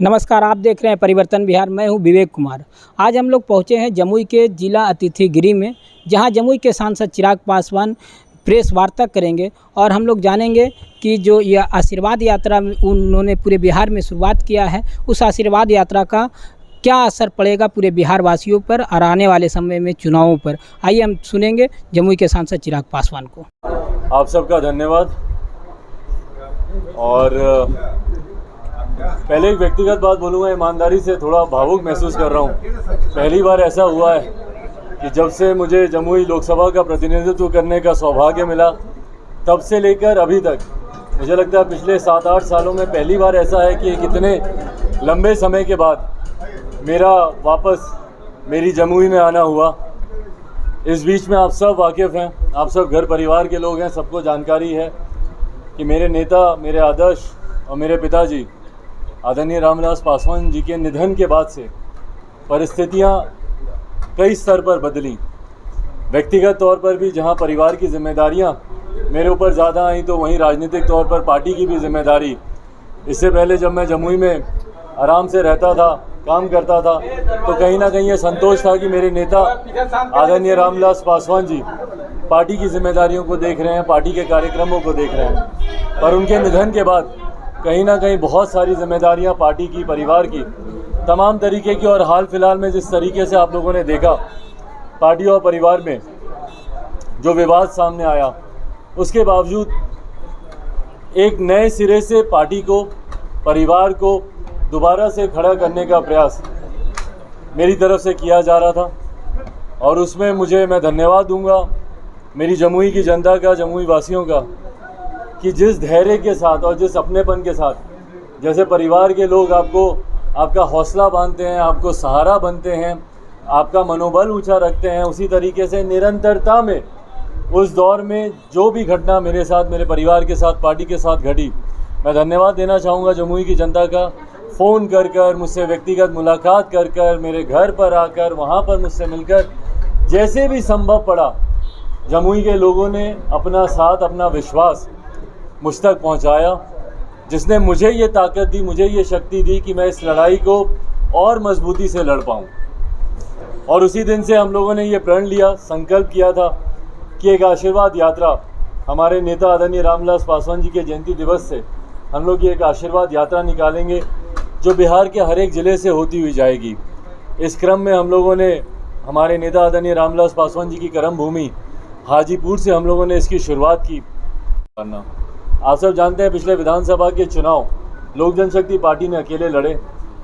नमस्कार, आप देख रहे हैं परिवर्तन बिहार। मैं हूं विवेक कुमार। आज हम लोग पहुंचे हैं जमुई के जिला अतिथि गृह में, जहां जमुई के सांसद चिराग पासवान प्रेस वार्ता करेंगे और हम लोग जानेंगे कि जो यह आशीर्वाद यात्रा उन्होंने पूरे बिहार में शुरुआत किया है, उस आशीर्वाद यात्रा का क्या असर पड़ेगा पूरे बिहार वासियों पर और आने वाले समय में चुनावों पर। आइए हम सुनेंगे जमुई के सांसद चिराग पासवान को। आप सबका धन्यवाद। और पहले एक व्यक्तिगत बात बोलूँगा, ईमानदारी से थोड़ा भावुक महसूस कर रहा हूँ। पहली बार ऐसा हुआ है कि जब से मुझे जमुई लोकसभा का प्रतिनिधित्व करने का सौभाग्य मिला, तब से लेकर अभी तक मुझे लगता है पिछले 7-8 सालों में पहली बार ऐसा है कि कितने लंबे समय के बाद मेरा वापस मेरी जमुई में आना हुआ। इस बीच में आप सब वाकिफ़ हैं, आप सब घर परिवार के लोग हैं, सबको जानकारी है कि मेरे नेता, मेरे आदर्श और मेरे पिताजी आदरणीय रामविलास पासवान जी के निधन के बाद से परिस्थितियां कई स्तर पर बदली। व्यक्तिगत तौर पर भी जहां परिवार की जिम्मेदारियां मेरे ऊपर ज़्यादा आई, तो वहीं राजनीतिक तौर पर पार्टी की भी जिम्मेदारी। इससे पहले जब मैं जमुई में आराम से रहता था, काम करता था, तो कहीं ना कहीं ये संतोष था कि मेरे नेता आदरणीय रामविलास पासवान जी पार्टी की जिम्मेदारियों को देख रहे हैं, पार्टी के कार्यक्रमों को देख रहे हैं। पर उनके निधन के बाद कहीं ना कहीं बहुत सारी जिम्मेदारियां पार्टी की, परिवार की, तमाम तरीके की। और हाल फिलहाल में जिस तरीके से आप लोगों ने देखा पार्टी और परिवार में जो विवाद सामने आया, उसके बावजूद एक नए सिरे से पार्टी को, परिवार को दोबारा से खड़ा करने का प्रयास मेरी तरफ से किया जा रहा था। और उसमें मैं धन्यवाद दूंगा मेरी जमुई की जनता का, जमुई वासियों का, कि जिस धैर्य के साथ और जिस अपनेपन के साथ जैसे परिवार के लोग आपका हौसला बांधते हैं, आपको सहारा बनते हैं, आपका मनोबल ऊंचा रखते हैं, उसी तरीके से निरंतरता में उस दौर में जो भी घटना मेरे साथ, मेरे परिवार के साथ, पार्टी के साथ घटी, मैं धन्यवाद देना चाहूँगा जमुई की जनता का। फ़ोन कर मुझसे व्यक्तिगत मुलाकात कर मेरे घर पर आकर, वहाँ पर मुझसे मिलकर, जैसे भी संभव पड़ा, जमुई के लोगों ने अपना साथ, अपना विश्वास मुझ तक पहुंचाया, जिसने मुझे ये ताकत दी, मुझे ये शक्ति दी कि मैं इस लड़ाई को और मजबूती से लड़ पाऊँ। और उसी दिन से हम लोगों ने ये प्रण लिया, संकल्प किया था कि एक आशीर्वाद यात्रा हमारे नेता आदरणीय रामविलास पासवान जी के जयंती दिवस से हम लोग ये एक आशीर्वाद यात्रा निकालेंगे, जो बिहार के हर एक ज़िले से होती हुई जाएगी। इस क्रम में हम लोगों ने हमारे नेता आदरणीय रामविलास पासवान जी की कर्म भूमि हाजीपुर से हम लोगों ने इसकी शुरुआत की करना। आप सब जानते हैं पिछले विधानसभा के चुनाव लोक जनशक्ति पार्टी ने अकेले लड़े।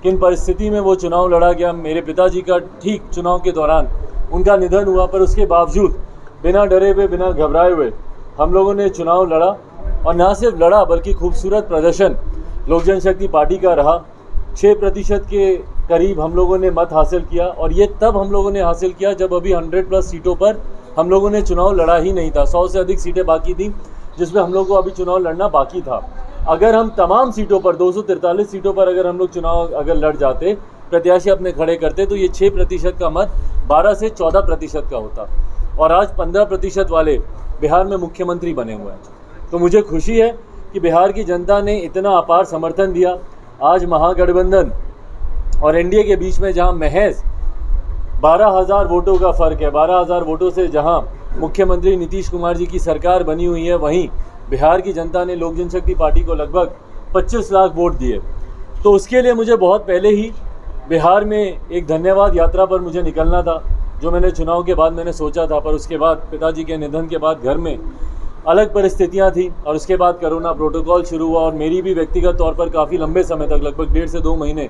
किन परिस्थिति में वो चुनाव लड़ा गया, मेरे पिताजी का ठीक चुनाव के दौरान उनका निधन हुआ, पर उसके बावजूद बिना डरे हुए, बिना घबराए हुए हम लोगों ने चुनाव लड़ा। और ना सिर्फ लड़ा बल्कि खूबसूरत प्रदर्शन लोक जनशक्ति पार्टी का रहा। 6% के करीब हम लोगों ने मत हासिल किया, और ये तब हम लोगों ने हासिल किया जब अभी 100+ सीटों पर हम लोगों ने चुनाव लड़ा ही नहीं था। 100 से अधिक सीटें बाकी थी, जिसमें हम लोग को अभी चुनाव लड़ना बाकी था। अगर हम तमाम सीटों पर, 243 सीटों पर अगर हम लोग चुनाव अगर लड़ जाते, प्रत्याशी अपने खड़े करते, तो ये 6% का मत 12 से 14% का होता, और आज 15% वाले बिहार में मुख्यमंत्री बने हुए हैं। तो मुझे खुशी है कि बिहार की जनता ने इतना अपार समर्थन दिया। आज महागठबंधन और एनडीए के बीच में जहां महज 12,000 वोटों का फ़र्क है, 12,000 वोटों से जहां मुख्यमंत्री नीतीश कुमार जी की सरकार बनी हुई है, वहीं बिहार की जनता ने लोक जनशक्ति पार्टी को लगभग 25 लाख वोट दिए। तो उसके लिए मुझे बहुत पहले ही बिहार में एक धन्यवाद यात्रा पर मुझे निकलना था, जो मैंने चुनाव के बाद मैंने सोचा था। पर उसके बाद पिताजी के निधन के बाद घर में अलग परिस्थितियां थी, और उसके बाद कोरोना प्रोटोकॉल शुरू हुआ, और मेरी भी व्यक्तिगत तौर पर काफ़ी लंबे समय तक, लगभग 1.5 से 2 महीने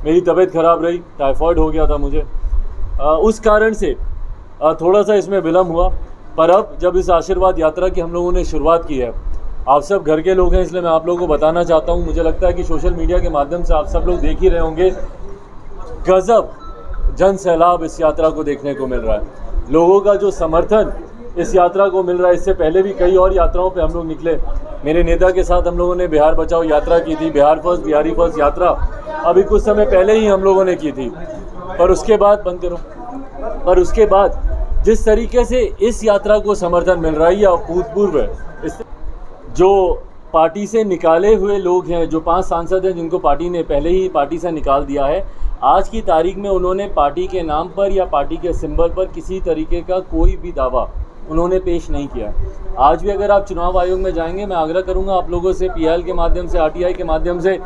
मेरी तबीयत ख़राब रही, टाइफाइड हो गया था मुझे। उस कारण से थोड़ा सा इसमें विलम्ब हुआ। पर अब जब इस आशीर्वाद यात्रा की हम लोगों ने शुरुआत की है, आप सब घर के लोग हैं, इसलिए मैं आप लोगों को बताना चाहता हूं। मुझे लगता है कि सोशल मीडिया के माध्यम से आप सब लोग देख ही रहे होंगे, गजब जन सैलाब इस यात्रा को देखने को मिल रहा है। लोगों का जो समर्थन इस यात्रा को मिल रहा है, इससे पहले भी कई और यात्राओं पे हम लोग निकले। मेरे नेता के साथ हम लोगों ने बिहार बचाओ यात्रा की थी, बिहार फर्स्ट, बिहारी फर्स्ट यात्रा अभी कुछ समय पहले ही हम लोगों ने की थी। पर उसके बाद जिस तरीके से इस यात्रा को समर्थन मिल रहा है, यह अभूतपूर्व है। जो पार्टी से निकाले हुए लोग हैं, जो 5 सांसद हैं जिनको पार्टी ने पहले ही पार्टी से निकाल दिया है, आज की तारीख में उन्होंने पार्टी के नाम पर या पार्टी के सिंबल पर किसी तरीके का कोई भी दावा उन्होंने पेश नहीं किया। आज भी अगर आप चुनाव आयोग में जाएंगे, मैं आग्रह करूंगा आप लोगों से, PIL के माध्यम से, RTI के माध्यम से,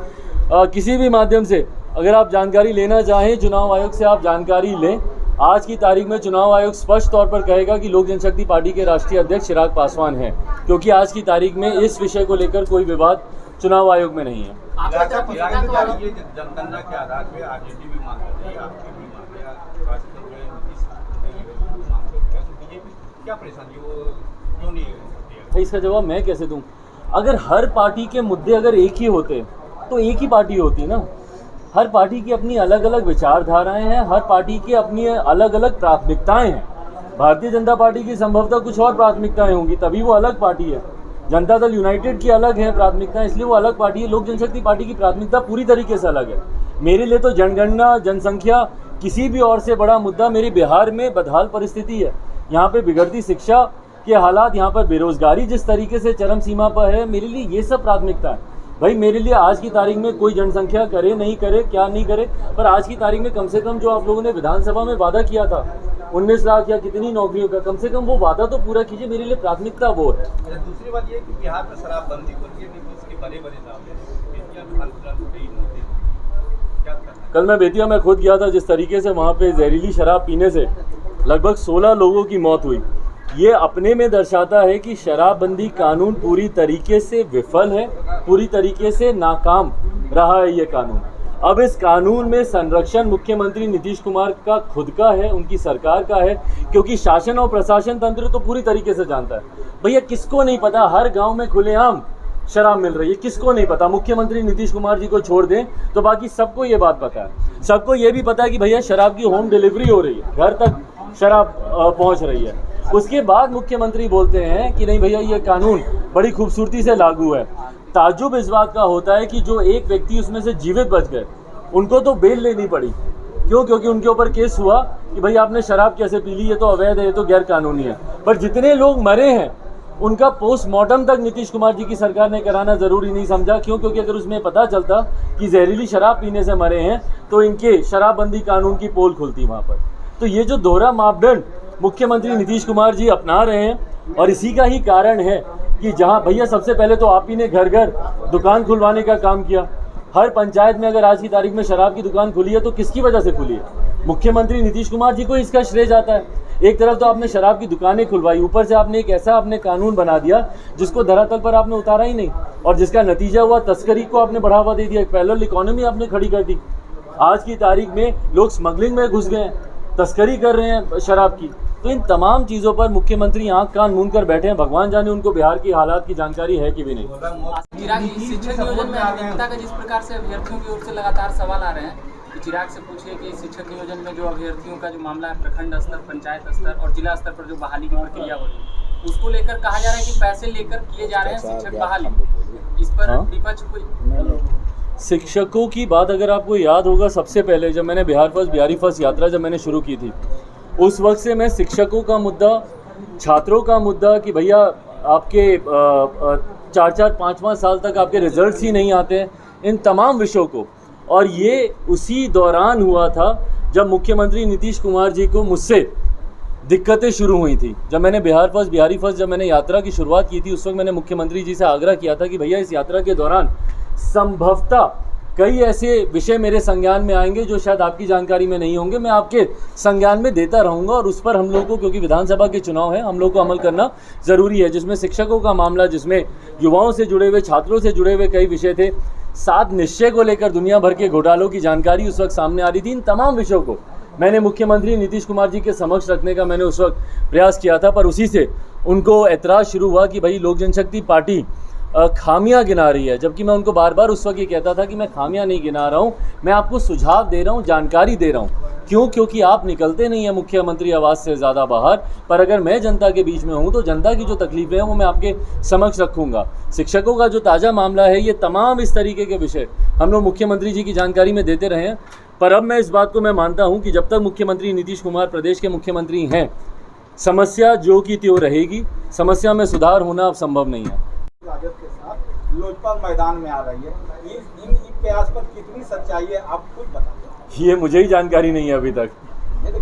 किसी भी माध्यम से अगर आप जानकारी लेना चाहें चुनाव आयोग से, आप जानकारी लें। आज की तारीख में चुनाव आयोग स्पष्ट तौर पर कहेगा कि लोक जनशक्ति पार्टी के राष्ट्रीय अध्यक्ष चिराग पासवान हैं, क्योंकि आज की तारीख में इस विषय को लेकर कोई विवाद चुनाव आयोग में नहीं है। जनगणना के आधार पे आरजेडी भी मांग रही है, आपकी भी मांग रही है, राष्ट्रीय क्या परेशानी वो क्यों नहीं है? इसका जवाब मैं कैसे दूं? अगर हर पार्टी के मुद्दे अगर एक ही होते तो एक ही पार्टी होती ना। हर पार्टी की अपनी अलग अलग विचारधाराएं हैं, हर पार्टी की अपनी अलग अलग प्राथमिकताएं हैं। भारतीय जनता पार्टी की संभवतः कुछ और प्राथमिकताएं होंगी, तभी वो अलग पार्टी है। जनता दल यूनाइटेड की अलग है प्राथमिकताएं, इसलिए वो अलग पार्टी है। लोक जनशक्ति पार्टी की प्राथमिकता पूरी तरीके से अलग है। मेरे लिए तो जनगणना, जनसंख्या किसी भी और से बड़ा मुद्दा मेरे बिहार में बदहाल परिस्थिति है। यहाँ पे बिगड़ती शिक्षा के हालात, यहाँ पर बेरोजगारी जिस तरीके से चरम सीमा पर है, मेरे लिए ये सब प्राथमिकता है। भाई मेरे लिए आज की तारीख में कोई जनसंख्या करे नहीं करे, क्या नहीं करे, पर आज की तारीख में कम से कम जो आप लोगों ने विधानसभा में वादा किया था 19 लाख या कितनी नौकरियों का, कम से कम वो वादा तो पूरा कीजिए। मेरे लिए प्राथमिकता वो है। दूसरी बात ये कि बिहार में शराबबंदी को लेकर उसके बड़े दावे हैं। कल मैं बेतिया में खुद गया था, जिस तरीके से वहाँ पे जहरीली शराब पीने से लगभग 16 लोगों की मौत हुई, ये अपने में दर्शाता है कि शराबबंदी कानून पूरी तरीके से विफल है, पूरी तरीके से नाकाम रहा है ये कानून। अब इस कानून में संरक्षण मुख्यमंत्री नीतीश कुमार का खुद का है, उनकी सरकार का है, क्योंकि शासन और प्रशासन तंत्र तो पूरी तरीके से जानता है। भैया किसको नहीं पता हर गांव में खुलेआम शराब मिल रही है, किसको नहीं पता? मुख्यमंत्री नीतीश कुमार जी को छोड़ दें तो बाकी सबको ये बात पता है। सबको ये भी पता है कि भैया शराब की होम डिलीवरी हो रही है, घर तक शराब पहुंच रही है। उसके बाद मुख्यमंत्री बोलते हैं कि नहीं भैया ये कानून बड़ी खूबसूरती से लागू है। ताज्जुब इस बात का होता है कि जो एक व्यक्ति उसमें से जीवित बच गए, उनको तो बेल लेनी पड़ी। क्यों? क्योंकि उनके ऊपर केस हुआ कि भाई आपने शराब कैसे पी ली, ये तो अवैध है, ये तो गैर कानूनी है। पर जितने लोग मरे हैं उनका पोस्टमार्टम तक नीतीश कुमार जी की सरकार ने कराना जरूरी नहीं समझा। क्यों? क्योंकि अगर उसमें पता चलता कि जहरीली शराब पीने से मरे हैं तो इनके शराबबंदी कानून की पोल खुलती वहाँ पर। तो ये जो दोहरा मापदंड मुख्यमंत्री नीतीश कुमार जी अपना रहे हैं, और इसी का ही कारण है कि जहाँ भैया सबसे पहले तो आप ही ने घर घर दुकान खुलवाने का काम किया। हर पंचायत में अगर आज की तारीख में शराब की दुकान खुली है तो किसकी वजह से खुली है? मुख्यमंत्री नीतीश कुमार जी को इसका श्रेय जाता है। एक तरफ तो आपने शराब की दुकानें खुलवाई, ऊपर से आपने एक ऐसा आपने कानून बना दिया जिसको धरातल पर आपने उतारा ही नहीं, और जिसका नतीजा हुआ तस्करी को आपने बढ़ावा दे दिया, एक पैरेलल इकोनॉमी आपने खड़ी कर दी। आज की तारीख में लोग स्मगलिंग में घुस गए हैं, तस्करी कर रहे हैं शराब की। तो इन तमाम चीज़ों पर मुख्यमंत्री आंख कान मूंद कर बैठे हैं। भगवान जाने उनको बिहार की हालात की जानकारी है कि भी नहीं। चिराग, शिक्षक नियोजन में अनियमितता का जिस प्रकार से अभ्यर्थियों की ओर से लगातार सवाल आ रहे हैं, कि चिराग से पूछिए कि शिक्षक नियोजन में जो अभ्यर्थियों का जो मामला है, प्रखंड स्तर, पंचायत स्तर और जिला स्तर पर जो बहाली की प्रक्रिया हो रही है, उसको लेकर कहा जा रहा है कि पैसे लेकर किए जा रहे हैं शिक्षक बहाली। इस पर विपक्ष कोई? शिक्षकों की बात अगर आपको याद होगा, सबसे पहले जब मैंने बिहार फर्स्ट, बिहारी फर्स्ट यात्रा जब मैंने शुरू की थी, उस वक्त से मैं शिक्षकों का मुद्दा, छात्रों का मुद्दा कि भैया आपके 4-4, 5-5 साल तक आपके रिजल्ट्स ही नहीं आते हैं, इन तमाम विषयों को। और ये उसी दौरान हुआ था जब मुख्यमंत्री नीतीश कुमार जी को मुझसे दिक्कतें शुरू हुई थी। जब मैंने बिहार फर्स्ट, बिहारी फर्स्ट जब मैंने यात्रा की शुरुआत की थी, उस वक्त मैंने मुख्यमंत्री जी से आग्रह किया था कि भैया इस यात्रा के दौरान संभवतः कई ऐसे विषय मेरे संज्ञान में आएंगे जो शायद आपकी जानकारी में नहीं होंगे, मैं आपके संज्ञान में देता रहूँगा, और उस पर हम लोग को, क्योंकि विधानसभा के चुनाव हैं, हम लोग को अमल करना ज़रूरी है। जिसमें शिक्षकों का मामला, जिसमें युवाओं से जुड़े हुए, छात्रों से जुड़े हुए कई विषय थे, 7 निश्चय को लेकर दुनिया भर के घोटालों की जानकारी उस वक्त सामने आ रही थी। इन तमाम विषयों को मैंने मुख्यमंत्री नीतीश कुमार जी के समक्ष रखने का मैंने उस वक्त प्रयास किया था, पर उसी से उनको एतराज़ शुरू हुआ कि भाई लोक जनशक्ति पार्टी खामियां गिना रही है। जबकि मैं उनको बार बार उस वक्त ये कहता था कि मैं खामियां नहीं गिना रहा हूँ, मैं आपको सुझाव दे रहा हूँ, जानकारी दे रहा हूँ। क्यों? क्योंकि आप निकलते नहीं हैं मुख्यमंत्री आवास से ज़्यादा बाहर, पर अगर मैं जनता के बीच में हूँ तो जनता की जो तकलीफ़ें हैं वो मैं आपके समक्ष रखूँगा। शिक्षकों का जो ताज़ा मामला है, ये तमाम इस तरीके के विषय हम लोग मुख्यमंत्री जी की जानकारी में देते रहे हैं। पर अब मैं इस बात को मैं मानता हूँ कि जब तक मुख्यमंत्री नीतीश कुमार प्रदेश के मुख्यमंत्री हैं, समस्या जो की त्यों रहेगी, समस्या में सुधार होना अब संभव नहीं है। लोजपा मैदान में आ रही है, इन प्रयास पर कितनी सच्चाई है आप खुद बताइए। ये मुझे ही जानकारी नहीं है अभी तक।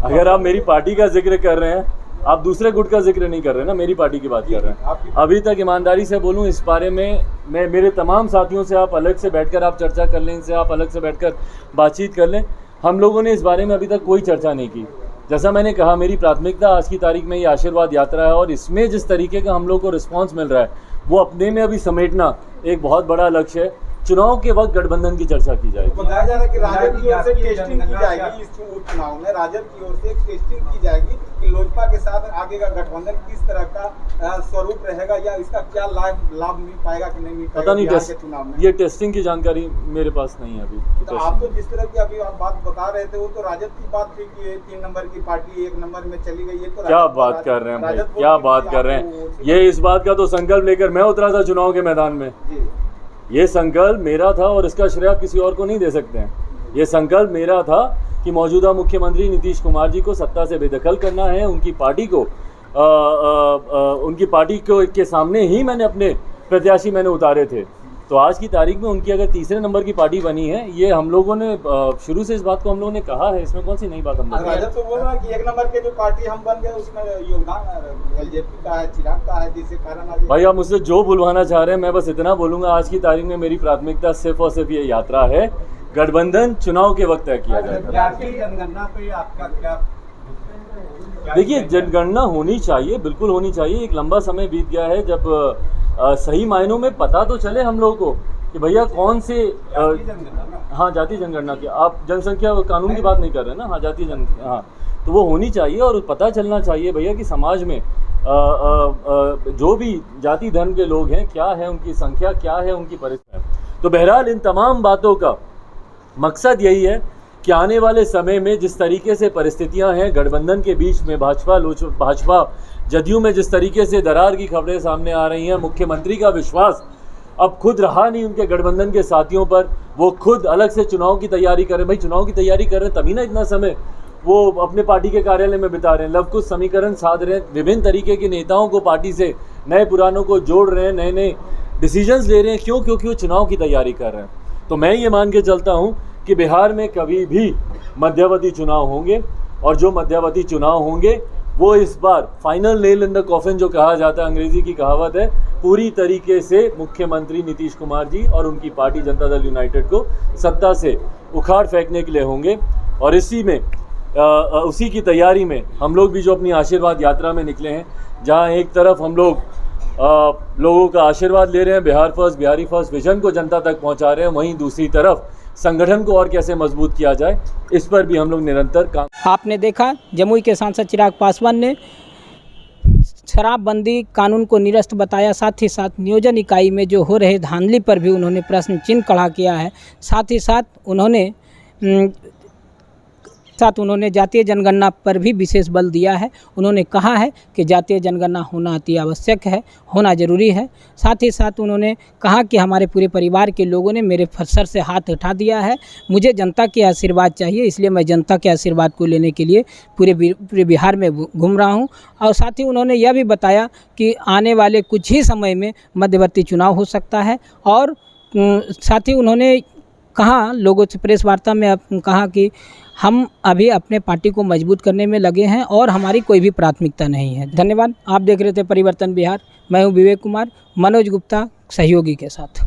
अगर आप मेरी पार्टी का जिक्र कर रहे हैं, आप दूसरे गुट का जिक्र नहीं कर रहे ना, मेरी पार्टी की बात कर रहे हैं। अभी तक ईमानदारी से बोलूं इस बारे में, मैं मेरे तमाम साथियों से आप अलग से बैठकर आप चर्चा कर लें, इनसे आप अलग से बैठकर बातचीत कर लें। हम लोगों ने इस बारे में अभी तक कोई चर्चा नहीं की। जैसा मैंने कहा, मेरी प्राथमिकता आज की तारीख में ये आशीर्वाद यात्रा है, और इसमें जिस तरीके का हम लोग को रिस्पॉन्स मिल रहा है वो अपने में अभी समेटना एक बहुत बड़ा लक्ष्य है। चुनाव के वक्त गठबंधन की चर्चा की जाएगी। बताया जा रहा है कि राजद की ओर से टेस्टिंग की जाएगी, इस चुनाव में राजद की ओर से टेस्टिंग की जाएगी कि लोजपा के साथ आगे का गठबंधन किस तरह का स्वरूप रहेगा, या इसका क्या लाभ मिल पाएगा कि नहीं मिल पाएगा। पता नहीं, चुनाव में ये टेस्टिंग की जानकारी मेरे पास नहीं है अभी। तो आप तो जिस तरह की अभी आप बात बता रहे थे, वो तो राजद की बात थी कि 3 नंबर की पार्टी 1 नंबर में चली गई। ये तो क्या बात कर रहे हैं भाई, क्या बात कर रहे हैं। ये इस बात का तो संकल्प लेकर मैं उतरा था चुनाव के मैदान में। ये संकल्प मेरा था, और इसका श्रेय आप किसी और को नहीं दे सकते हैं। ये संकल्प मेरा था कि मौजूदा मुख्यमंत्री नीतीश कुमार जी को सत्ता से बेदखल करना है। उनकी पार्टी को के सामने ही मैंने अपने प्रत्याशी मैंने उतारे थे। तो आज की तारीख में उनकी अगर तीसरे नंबर की पार्टी बनी है, ये हम लोगों ने शुरू से इस बात को हम लोगों ने कहा है, इसमें कौन सी नई बात हम लोग। राजद तो बोल रहा है कि 1 नंबर के जो पार्टी हम बन गए उसमें योगदान एलजेपी का है, चिराग का है, जिसके कारण भाई आप मुझसे जो बुलवाना चाह रहे हैं, मैं बस इतना बोलूँगा, आज की तारीख में मेरी प्राथमिकता सिर्फ और सिर्फ ये यात्रा है। गठबंधन चुनाव के वक्त तय किया जाएगा। जनगणना पे आपका क्या? देखिए, जनगणना होनी चाहिए, बिल्कुल होनी चाहिए। एक लंबा समय बीत गया है जब सही मायनों में पता तो चले हम लोगों को कि भैया कौन से हाँ, जाति जनगणना की आप जनसंख्या कानून की बात नहीं कर रहे ना। हाँ, जाति हाँ, तो वो होनी चाहिए, और पता चलना चाहिए भैया कि समाज में जो भी जाति धर्म के लोग हैं, क्या है उनकी संख्या, क्या है उनकी परिस्थिति। तो बहरहाल इन तमाम बातों का मकसद यही है कि आने वाले समय में जिस तरीके से परिस्थितियां हैं गठबंधन के बीच में, भाजपा जदयू में जिस तरीके से दरार की खबरें सामने आ रही हैं, मुख्यमंत्री का विश्वास अब खुद रहा नहीं उनके गठबंधन के साथियों पर। वो खुद अलग से चुनाव की तैयारी कर रहे हैं। भाई चुनाव की तैयारी कर रहे हैं तभी ना इतना समय वो अपने पार्टी के कार्यालय में बिता रहे हैं, लव कुछ समीकरण साध रहे हैं, विभिन्न तरीके के नेताओं को पार्टी से नए पुरानों को जोड़ रहे हैं, नए नए डिसीजंस ले रहे हैं। क्यों? क्योंकि वो चुनाव की तैयारी कर रहे हैं। तो मैं ये मान के चलता हूँ कि बिहार में कभी भी मध्यावधि चुनाव होंगे, और जो मध्यावधि चुनाव होंगे वो इस बार final nail in the coffin जो कहा जाता है, अंग्रेजी की कहावत है, पूरी तरीके से मुख्यमंत्री नीतीश कुमार जी और उनकी पार्टी जनता दल यूनाइटेड को सत्ता से उखाड़ फेंकने के लिए होंगे। और इसी में उसी की तैयारी में हम लोग भी जो अपनी आशीर्वाद यात्रा में निकले हैं, जहां एक तरफ हम लोग लोगों का आशीर्वाद ले रहे हैं, Bihar first, Bihari first vision को जनता तक पहुंचा रहे हैं, वहीं दूसरी तरफ संगठन को और कैसे मजबूत किया जाए, इस पर भी हम लोग निरंतर काम। आपने देखा जमुई के सांसद चिराग पासवान ने शराबबंदी कानून को निरस्त बताया, साथ ही साथ नियोजन इकाई में जो हो रहे धांधली पर भी उन्होंने प्रश्न चिन्ह खड़ा किया है। साथ ही साथ उन्होंने जातीय जनगणना पर भी विशेष बल दिया है। उन्होंने कहा है कि जातीय जनगणना होना अति आवश्यक है, होना ज़रूरी है। साथ ही साथ उन्होंने कहा कि हमारे पूरे परिवार के लोगों ने मेरे सर से हाथ उठा दिया है, मुझे जनता के आशीर्वाद चाहिए, इसलिए मैं जनता के आशीर्वाद को लेने के लिए पूरे बिहार में घूम रहा हूं। और साथ ही उन्होंने यह भी बताया कि आने वाले कुछ ही समय में मध्यवर्ती चुनाव हो सकता है। और साथ ही उन्होंने कहा, लोगों से प्रेस वार्ता में कहा कि हम अभी अपने पार्टी को मजबूत करने में लगे हैं और हमारी कोई भी प्राथमिकता नहीं है। धन्यवाद। आप देख रहे थे परिवर्तन बिहार। मैं हूं विवेक कुमार, मनोज गुप्ता सहयोगी के साथ।